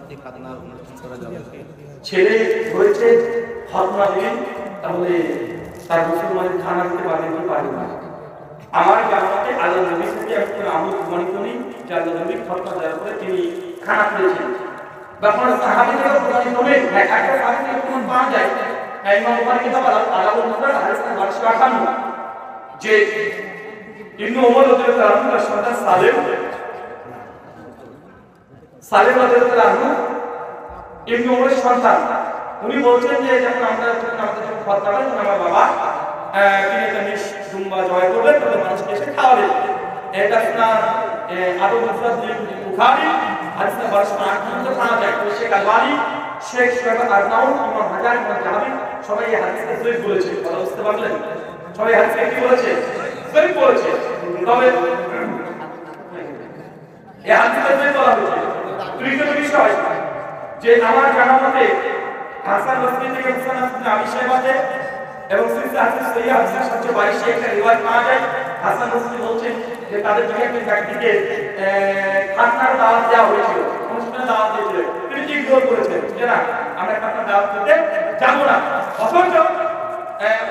কি খাতনার অনুষ্ঠান করা যাবে? ছেলে হয়েছে খাতনা দিন, তাহলে তার মুসলমানের খানা দিতে পারবে কি পারবে না? আমার জানাতে আল্লাহ নবী থেকে একজন আমল প্রমাণিত নেই যে আল্লাহ নবী খাতনা দেওয়ার পরে তিনি খানা খেয়েছেন। যখন সাহাবীদের প্রমাণিত নেই, একটা সাহাবী থেকে প্রমাণ পাওয়া যায়। ইমাম বুখারী কিতাব আল-আদাবুল মুফরাদ হাদিস নাম্বার 58 যে ইবনে ওমর রাদিয়াল্লাহু আনহু তার সন্তান সালেম রাদিয়াল্লাহু আনহু ইবনে ওমরের সন্তান, উনি বলছেন যে যখন আমাদের যখন খতনা হয় তখন আমার বাবা তিনি একটা নিশ দুম্বা জয় করবেন, তবে মানুষকে এসে খাওয়াবেন। এটা আপনার আদব মুফরাদ বুখারী হাদিস নাম্বার 58 পাওয়া যায়। তো শেখ আলবানী, শেখ শুআইব আজনাউল, ইমাম হাজার, ইমাম জাহাবি সবাই এই হাদিসকে সহিহ বলেছে। কথা বুঝতে পারলেন? সবাই হাদিসকে কি বলেছে? সহিহ বলেছে। তবে এই হাদিসে যে বলা হয়েছে তৃতীয় বিষয় যে আমার জানা মতে হাসান বসরি থেকে মুসনাদ ইবনে আবি শাইবাতে এবং সিলসিলাতুস সহিহ হাদিসের 722 একটা রিওয়ায়াত পাওয়া যায়। হাসান বসরি বলছেন যে তাদের থেকে একজন ব্যক্তিকে খাতনার দাওয়াত দেওয়া হয়েছিল, অনুষ্ঠানে দাওয়াত দিয়েছিল, তিনি ইগনোর করেছেন যে না আমরা খাতনার দাওয়াত দিতে যাব না। অথচ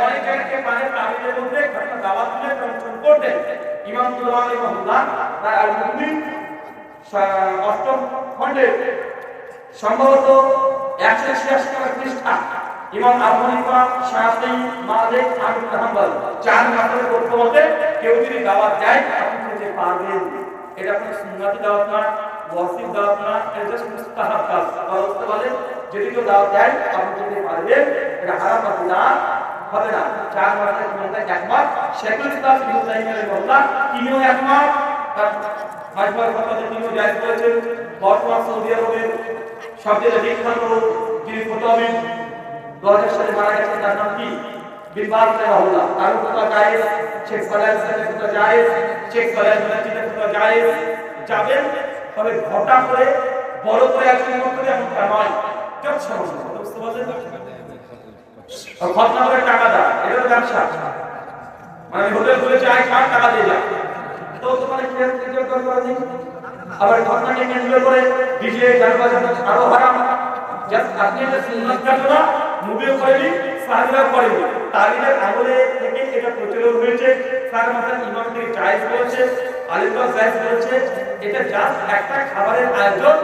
অনেক জায়গাতে পানের তাবিদের মধ্যে খাতনার দাওয়াত দিলে প্রমোশন করতেন। ইমাম তুলানি রাহিমাহুল্লাহ তার আল-মুমিন 8ম খণ্ডে সম্ভবত 186 নম্বর পৃষ্ঠা ইমাম আবু হানিফা, শাফিঈ, মালিক, আহমদ বিন হাম্বল চার মাসের পক্ষমতে কেউ যদি দাওয়াত দেয় আপনি খেতে পারবেন। এটা কোনো সুন্নতি দাওয়াত না, ওয়াজিব দাওয়াত না, এটা জাস্ট মুস্তাহাব দাওয়াত। বলতে বলে যদি কেউ দাওয়াত দেয় আপনি খেতে পারবেন, এটা হারাম না হবে না। চার মাসের মধ্যে একবার শেখুল ইসলাম ইবনে তাইমিয়া রাহিমাহুল্লাহ তিনিও একবার মাইজমার ফতোয়াতে তিনিও জায়েজ করেছেন। বর্তমান সৌদি আরবের সবচেয়ে বিখ্যাত যিনি ফতোয়াবিদ 2000 সালে মারা গেছেন, তার নাম কি? বিন বাজ রাহিমাহুল্লাহ। তার ফতোয়া জায়েজ, শেখ সালেহ আল-সালেহ ফতোয়া জায়েজ, শেখ সালেহ আল-মুনাজ্জিদের ফতোয়া জায়েজ। যাবেন তবে ঘটা করে বড় করে একজন করতে এমনটা নয়, যত সমস্যা বুঝতে পারছেন? আর খতনা করে টাকা দেয়, এটা তো ব্যবসা, মানে হোটেল খুলে চাই খান টাকা দিয়ে যায়, তো তোমার কি দরকার নেই। আবার খতনাকে কেন্দ্র করে ডিজে গান বাজানো আরো হারাম। জাস্ট আপনি এটা সুন্নাত কাজনা মুভিও করেনি, সাহাবীরাও করেনি, তাবিদের আমলে থেকে এটা প্রচলন হয়েছে। তার মধ্যে ইমাম থেকে জায়েজ বলেছে, আলিমরা জায়েজ বলেছে। এটা জাস্ট একটা খাবারের আয়োজন,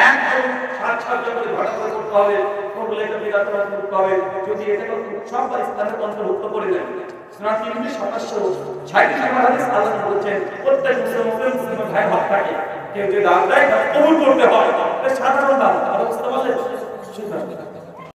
একদম সাজ করে ঘটা করে করতে হবে, করলে এটা বিরাট করতে হবে। যদি এটাকে উৎসব বা ইসলামের অন্তর্ভুক্ত করে নেন, সুন্নাত তিরমিজি 760 নম্বর হাদিস আল্লাহ বলেছেন প্রত্যেক মুসলিম ভাই হক থাকে, কেউ যে দাওয়াত দেয় তা কবুল করতে হয়।